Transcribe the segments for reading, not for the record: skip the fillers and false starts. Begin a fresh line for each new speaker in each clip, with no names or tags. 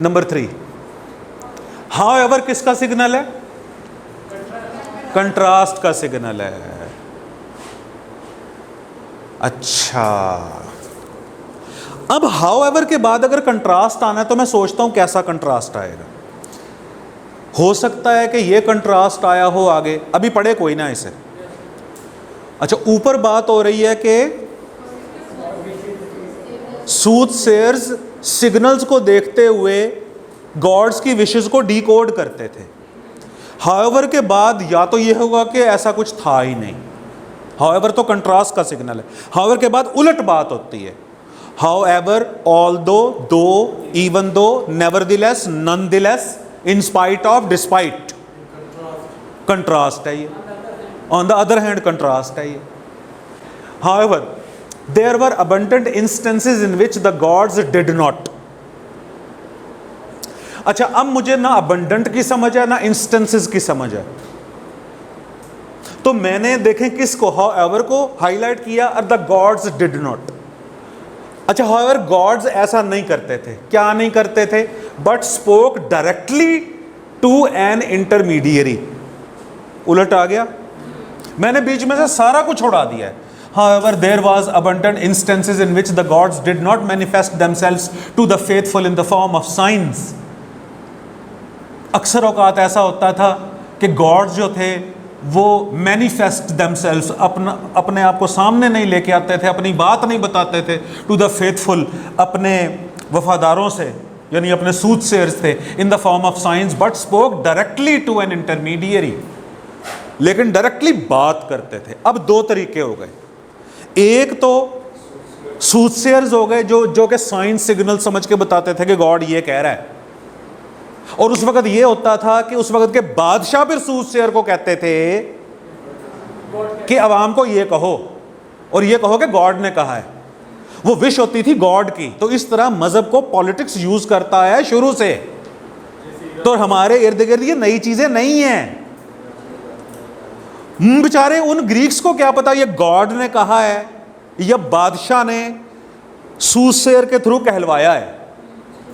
Number 3, how ever किसका signal है? Contrast का सिग्नल है। अच्छा, अब हाउ एवर के बाद अगर कंट्रास्ट आना है तो मैं सोचता हूं कैसा कंट्रास्ट आएगा। हो सकता है कि ये कंट्रास्ट आया हो आगे, अभी पढ़े कोई ना इसे। अच्छा, ऊपर बात हो रही है कि सूथसेयर्स सिग्नल्स को देखते हुए गॉड्स की विशेस को डिकोड करते थे। हाउएवर के बाद या तो ये होगा कि ऐसा कुछ था ही नहीं, हाउएवर तो कंट्रास्ट का सिग्नल है। हाउएवर के बाद उलट बात होती है, हाउएवर, ऑल्दो, दो, even though, nevertheless, nonetheless, in spite of, despite, contrast है ये। On the other hand contrast है ये। However there were abundant instances in which the gods did not। अच्छा, अब मुझे ना abundant की समझ है ना instances की समझ है, तो मैंने देखें किसको, however को हाईलाइट किया और the gods did not। अच्छा, however gods ऐसा नहीं करते थे। क्या नहीं करते थे? but spoke directly to an intermediary। उलट आ गया, मैंने बीच में से सारा कुछ उड़ा दिया है। However, there was abundant instances in which the gods did not manifest themselves to the faithful in the form of signs। अक्सर औकात ऐसा होता था कि गॉड्स जो थे वो मैनिफेस्ट themselves, अपने आप को सामने नहीं लेके आते थे, अपनी बात नहीं बताते थे टू द फेथफुल, अपने वफादारों से, यानी अपने सूथसेयर्स थे, in the form of science, but spoke directly to an intermediary, लेकिन डायरेक्टली बात करते थे। अब दो तरीके हो गए, एक तो सूथसेयर्स हो गए जो कि साइंस सिग्नल समझ के बताते थे कि गॉड ये कह रहा है, और उस वक्त ये होता था कि उस वक्त के बादशाह फिर सूथसेयर को कहते थे कि अवाम को ये कहो और ये कहो कि गॉड ने कहा है। वो विश होती थी गॉड की। तो इस तरह मजहब को पॉलिटिक्स यूज करता है शुरू से। तो हमारे इर्द गिर्द ये नई चीजें नहीं हैं। बेचारे उन ग्रीक्स को क्या पता ये गॉड ने कहा है या बादशाह ने सूथसेयर के थ्रू कहलवाया है,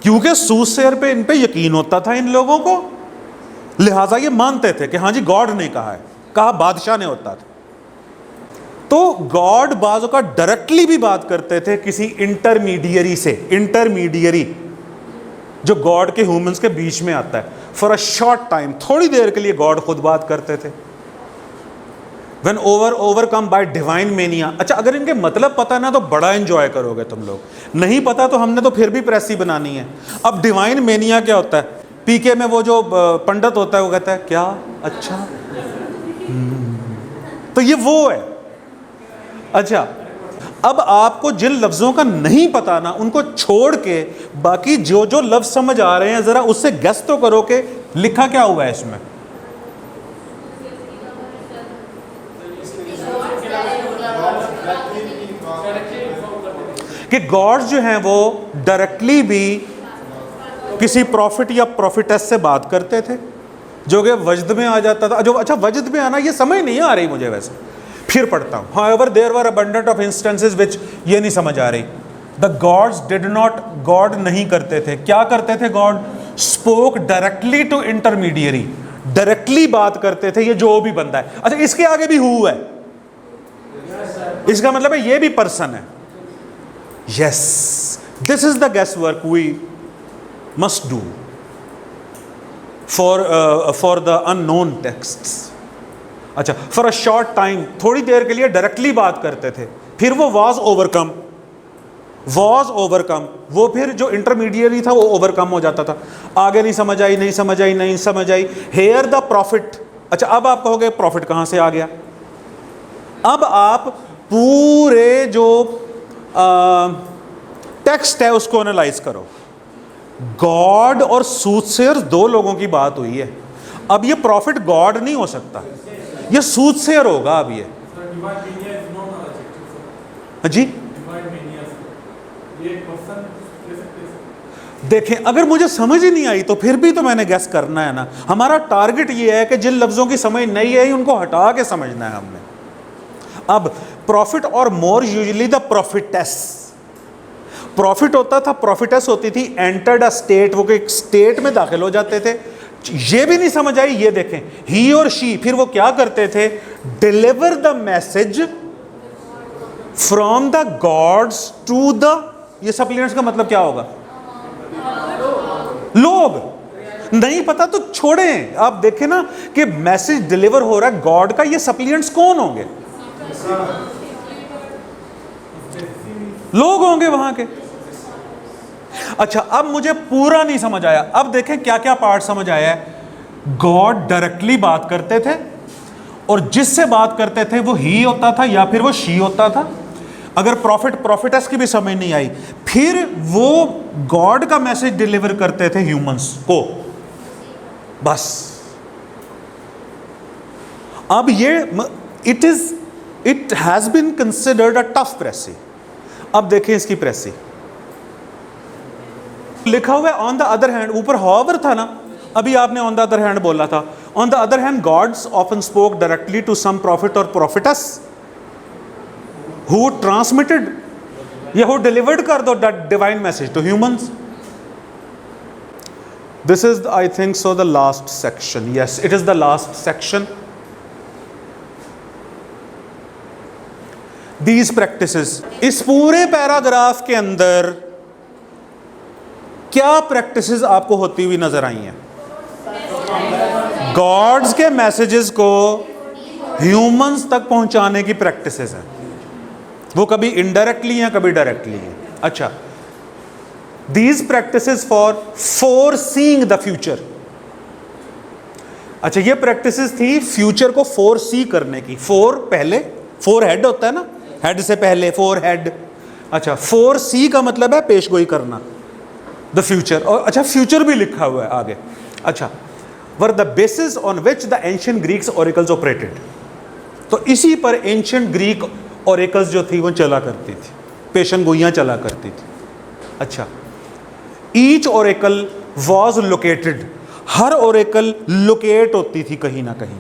क्योंकि सूथसेयर पे इन पे यकीन होता था इन लोगों को, लिहाजा ये मानते थे कि हाँ जी गॉड ने कहा है, कहा बादशाह ने होता था। तो गॉड बाजों का डायरेक्टली भी बात करते थे किसी इंटरमीडियरी से, इंटरमीडियरी जो गॉड के ह्यूमंस के बीच में आता है। फॉर अ शॉर्ट टाइम, थोड़ी देर के लिए गॉड खुद बात करते थे। When overcome by divine mania। अच्छा, अगर इनके मतलब पता ना तो बड़ा एंजॉय करोगे तुम लोग, नहीं पता तो हमने तो फिर भी प्रेस ही बनानी है। अब डिवाइन मेनिया क्या होता है? पीके में वो जो पंडित होता है वो कहता है क्या, अच्छा, तो ये वो है। अच्छा, अब आपको जिन लफ्जों का नहीं पता ना, उनको छोड़ के बाकी जो जो लफ्ज समझ आ रहे हैं जरा उससे गेस तो करो कि लिखा क्या हुआ है इसमें। कि गॉड्स जो हैं वो डायरेक्टली भी किसी प्रॉफिट या प्रॉफिटेस से बात करते थे, जो कि वजद में आ जाता था। जो अच्छा, वजद में आना ये समझ नहीं आ रही मुझे, वैसे फिर पढ़ता हूँ। However there were abundant of instances which, ये नहीं समझ आ रही। The gods did not, god नहीं करते थे। क्या करते थे god? Spoke directly to intermediary, directly बात करते थे, ये जो भी बंदा है। अच्छा, इसके आगे भी हु है, इसका मतलब है ये भी पर्सन है। Yes, this is the guesswork we must do for the unknown texts। अच्छा, for a short time, थोड़ी देर के लिए डायरेक्टली बात करते थे, फिर वो was overcome, वो फिर जो इंटरमीडियरी था वो ओवरकम हो जाता था। आगे नहीं समझ आई, नहीं समझ आई, नहीं समझ आई। Here the prophet। अच्छा, अब आप कहोगे प्रॉफिट कहाँ से आ गया? अब आप पूरे जो टेक्स्ट है उसको एनालाइज करो। गॉड और सूथसेयर दो लोगों की बात हुई है। अब ये प्रॉफिट गॉड नहीं हो सकता, ये सूथसेयर होगा। अब ये जी देखें, अगर मुझे समझ ही नहीं आई तो फिर भी तो मैंने गेस करना है ना। हमारा टारगेट ये है कि जिन लफ्जों की समझ नहीं आई उनको हटा के समझना है हमने। अब प्रॉफिट और मोर यूजुअली द प्रॉफिटेस, प्रॉफिट होता था, प्रॉफिटस होती थी, एंटर्ड अ स्टेट, वो एक स्टेट में दाखिल हो जाते थे। ये भी नहीं समझ आई, ये देखें, ही और शी, फिर वो क्या करते थे, deliver the message from the gods to the, ये सप्लीमेंट्स का मतलब क्या होगा, लोग। नहीं पता तो छोड़ें, आप देखें ना कि मैसेज डिलीवर हो रहा है गॉड का, ये सप्लीमेंट्स कौन होंगे, लोग होंगे वहां के। अच्छा, अब मुझे पूरा नहीं समझ आया, अब देखें क्या क्या पार्ट समझ आया है। गॉड डायरेक्टली बात करते थे, और जिससे बात करते थे वो ही होता था या फिर वो शी होता था। अगर प्रॉफिटस की भी समझ नहीं आई, फिर वो गॉड का मैसेज डिलीवर करते थे ह्यूमंस को, बस। अब ये it has been considered a tough precis. अब देखें इसकी प्रेसी, लिखा हुआ है ऑन द अदर हैंड, ऊपर हॉवर था ना, अभी आपने ऑन द अदर हैंड बोला था। On the other hand gods often spoke directly to some prophet और प्रॉफिटस हु ट्रांसमिटेड या हु डिलीवर्ड कर दो that divine message to humans. This is I think so the last section, yes it is the last section. These practices, इस पूरे paragraph के अंदर क्या practices आपको होती हुई नजर आई हैं? गॉड्स के मैसेजेस को ह्यूमंस तक पहुंचाने की प्रैक्टिसेस हैं, वो कभी इनडायरेक्टली हैं कभी डायरेक्टली हैं। अच्छा, these practices for seeing the future. अच्छा, ये प्रैक्टिसेस थी फ्यूचर को फोर सी करने की। फोर पहले, फोर हेड होता है ना, हेड से पहले फोर हेड। अच्छा, फोर सी का मतलब है पेशगोई करना, द फ्यूचर। और अच्छा, फ्यूचर भी लिखा हुआ है आगे। अच्छा, were the basis on which the ancient Greeks auricles operated, तो इसी पर एंशिएंट ग्रीक ऑरिकल्स जो थी वो चला करती थी, पेशन गोइयां चला करती थी। अच्छा, ईच ऑरिकल वॉज लोकेटेड, हर ऑरिकल लोकेट होती थी कहीं ना कहीं।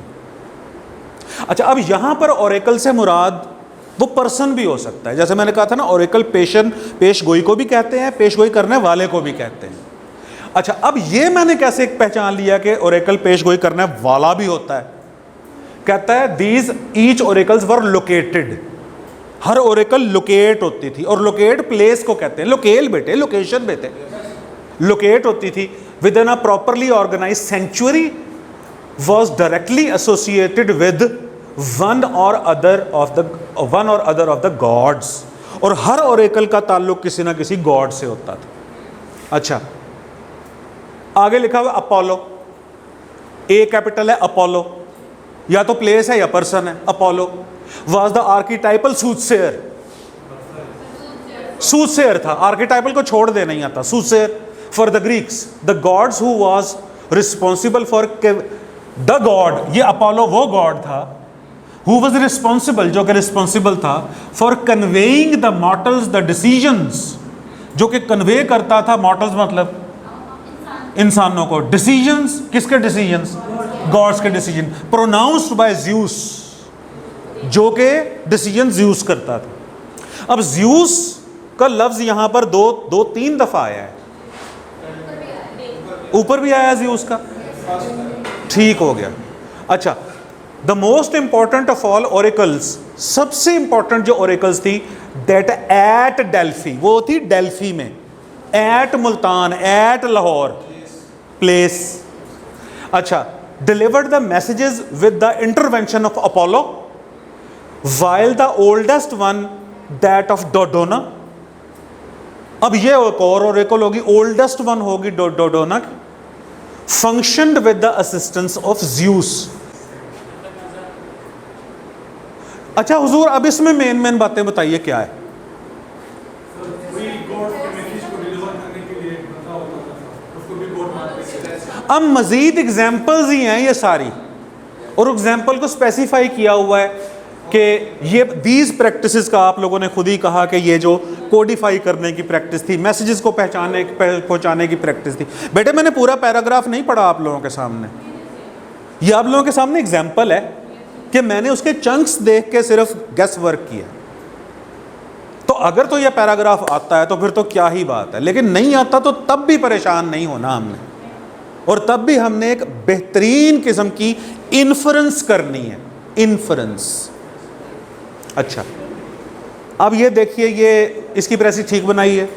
अच्छा, अब यहां पर ऑरिकल से मुराद वो पर्सन भी हो सकता है, जैसे मैंने कहा था ना, ऑरिकल पेशगोई को भी कहते हैं, पेशगोई करने वाले को भी कहते हैं। अच्छा, अब ये मैंने कैसे पहचान लिया कि ऑरिकल पेशगोई करने वाला भी होता है? कहता है these each oracles were located, हर ऑरिकल लोकेट होती थी, और लोकेट प्लेस को कहते हैं, लोकेल बेटे, लोकेशन बेटे, लोकेट होती थी within a properly organised sanctuary, was directly associated with one or other of the gods, और हर ऑरेकल का ताल्लुक किसी ना किसी गॉड से होता था। अच्छा, आगे लिखा हुआ अपोलो, ए कैपिटल है अपोलो, या तो प्लेस है या पर्सन है। Apollo was the archetypal soothsayer, soothsayer था, आर्किटाइपल को छोड़ दे नहीं आता, soothsayer for the Greeks, the gods who was responsible for the God, ये अपोलो वो गॉड था who was responsible, जो कि रिस्पॉन्सिबल था for conveying the mortals the decisions, जो कि कन्वे करता था, मॉर्टल्स मतलब इंसानों को, डिसीजंस, किसके डिसीजंस? गॉड्स के डिसीजन, प्रोनाउंस्ड बाय ज़्यूस, जो कि डिसीजन ज़्यूस करता था। अब ज़्यूस का लफ्ज यहां पर दो तीन दफा आया है, ऊपर भी आया ज़्यूस का, ठीक हो गया। अच्छा, the most important of all oracles, सबसे इंपॉर्टेंट जो ऑरिकल्स थी, दैट एट डेल्फी, वो थी डेल्फी में, at Multan, at Lahore, place. अच्छा, delivered the messages with the intervention of Apollo, while the oldest one that of Dodona. अब ये एक और ऑरिकल होगी, ओल्डेस्ट वन होगी Dodona, functioned with the assistance of Zeus. अच्छा हुजूर, अब इसमें मेन बातें बताइए क्या है? अब मजीद एग्जाम्पल्स ही हैं ये सारी, और एग्जाम्पल को स्पेसिफाई किया हुआ है कि ये दीज प्रैक्टिसेस का आप लोगों ने खुद ही कहा कि ये जो कोडिफाई करने की प्रैक्टिस थी, मैसेजेस को पहुंचाने की प्रैक्टिस थी। बेटे मैंने पूरा पैराग्राफ नहीं पढ़ा आप लोगों के सामने, ये आप लोगों के सामने एग्जाम्पल है कि मैंने उसके चंक्स देख के सिर्फ गेस वर्क किया। तो अगर तो यह पैराग्राफ आता है तो फिर तो क्या ही बात है, लेकिन नहीं आता तो तब भी परेशान नहीं होना हमने, और तब भी हमने एक बेहतरीन किस्म की इन्फरेंस करनी है, इन्फरेंस। अच्छा, अब ये देखिए, ये इसकी प्रेसी ठीक बनाई है।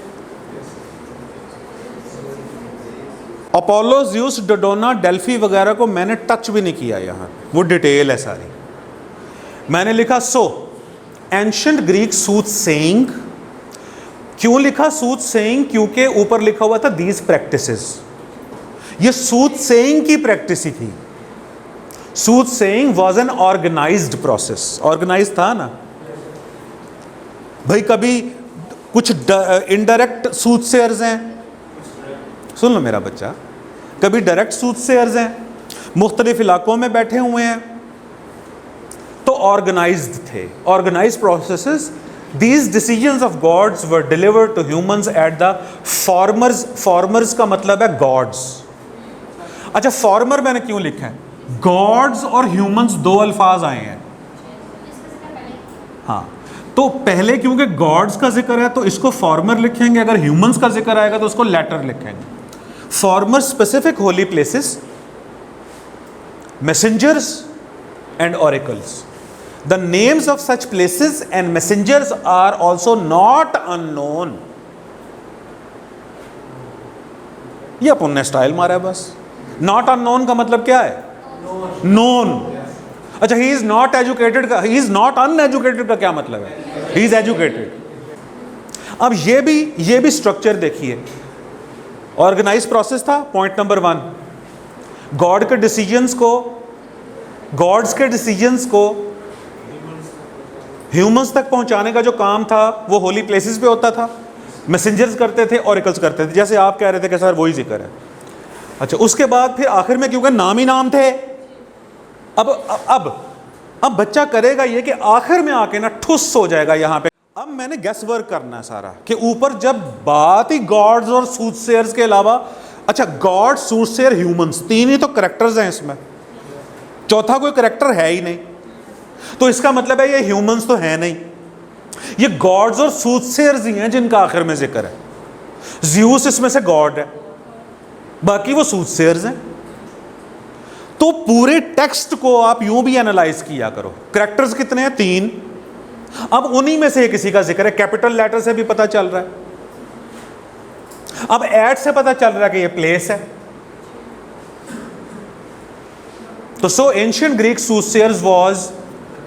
अपोलो, ज़्यूस, डोडोना, डेल्फी वगैरह को मैंने टच भी नहीं किया यहां, वो डिटेल है सारी। मैंने लिखा so ancient Greek soothsaying. क्यों लिखा सूथ सेइंग? क्योंकि ऊपर लिखा हुआ था दीज प्रैक्टिसेस, ये सूथ सेइंग की प्रैक्टिस ही थी। Soothsaying was an organised process. Organise था ना भाई। कभी कुछ इनडायरेक्ट सूथ सेयर्स हैं, सुन लो मेरा बच्चा, कभी डायरेक्ट सूथ सेयर्स हैं, मुख्तलिफ इलाकों में बैठे हुए हैं, तो ऑर्गेनाइज्ड थे, organised processes. These decisions of gods were delivered to humans at the formers. Formers का मतलब है गॉड्स। अच्छा, फॉर्मर मैंने क्यों लिखा है? गॉड्स और ह्यूमंस दो अल्फाज आए हैं। हाँ, तो पहले क्योंकि गॉड्स का जिक्र है तो इसको फॉर्मर लिखेंगे, अगर ह्यूमंस का जिक्र आएगा तो उसको लेटर लिखेंगे। Former specific holy places, messengers and oracles. The names of such places and messengers are also not unknown. ये अपन ने स्टाइल मारा है बस। नॉट अननोन का मतलब क्या है? नोन। अच्छा, ही इज नॉट एजुकेटेड का, ही इज नॉट अनएजुकेटेड का क्या मतलब है? He is educated. अब ये भी स्ट्रक्चर देखिए। ऑर्गेनाइज प्रोसेस था, पॉइंट नंबर 1। गॉड के डिसीजंस को, गॉड्स के डिसीजंस को ह्यूमंस तक पहुंचाने का जो काम था वो होली प्लेसेस पे होता था। मैसेंजर्स करते थे, ऑरेकल्स करते थे, जैसे आप कह रहे थे कि सर वही जिक्र है। अच्छा, उसके बाद फिर आखिर में क्योंकि नाम ही नाम थे, अब बच्चा करेगा ये कि आखिर में आके ना ठुस हो जाएगा यहां पे। अब मैंने गैस वर्क करना है सारा कि ऊपर जब बात ही गॉड्स और सूथसेयर्स के अलावा, अच्छा गॉड, सूथसेयर, ह्यूमंस, तीन ही तो करेक्टर्स हैं इसमें, चौथा कोई करेक्टर है ही नहीं। तो इसका मतलब है ये ह्यूमंस तो है नहीं, ये गॉड्स और सूथसेयर्स ही हैं जिनका आखिर में जिक्र है। ज़्यूस इसमें से गॉड है, बाकी वो सूथसेयर्स हैं। तो पूरे टेक्स्ट को आप यूं भी एनालाइज किया करो। करेक्टर्स कितने हैं? 3। अब उन्हीं में से किसी का जिक्र है, कैपिटल लेटर से भी पता चल रहा है। अब एट से पता चल रहा है कि ये प्लेस है। तो so ancient Greek soothsayers was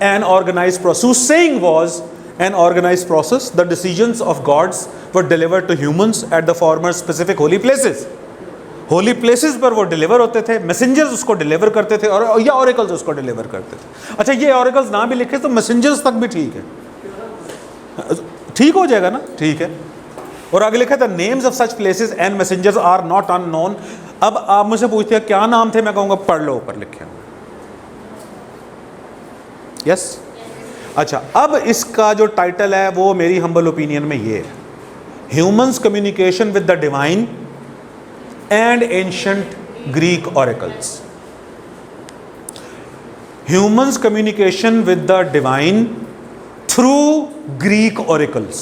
an organised process. Soothsaying was an organised process. The decisions of gods were delivered to humans at the former specific holy places. Holy places पर वो डिलीवर होते थे, messengers उसको deliver करते थे, और या oracles उसको डिलीवर करते थे। अच्छा, ये ऑरेकल्स ना भी लिखे तो मैसेंजर्स तक भी ठीक है, ठीक हो जाएगा ना? ठीक है। और आगे लिखा था names of such places and messengers are not unknown. अब आप मुझसे पूछते हैं क्या नाम थे, मैं कहूंगा पढ़ लो, ऊपर लिखे। यस। अच्छा, अब इसका जो टाइटल है वो मेरी हम्बल ओपिनियन में ये है, humans communication with the divine and ancient Greek oracles. Humans' communication with the divine through Greek oracles,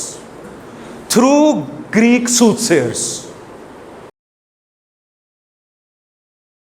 through Greek soothsayers.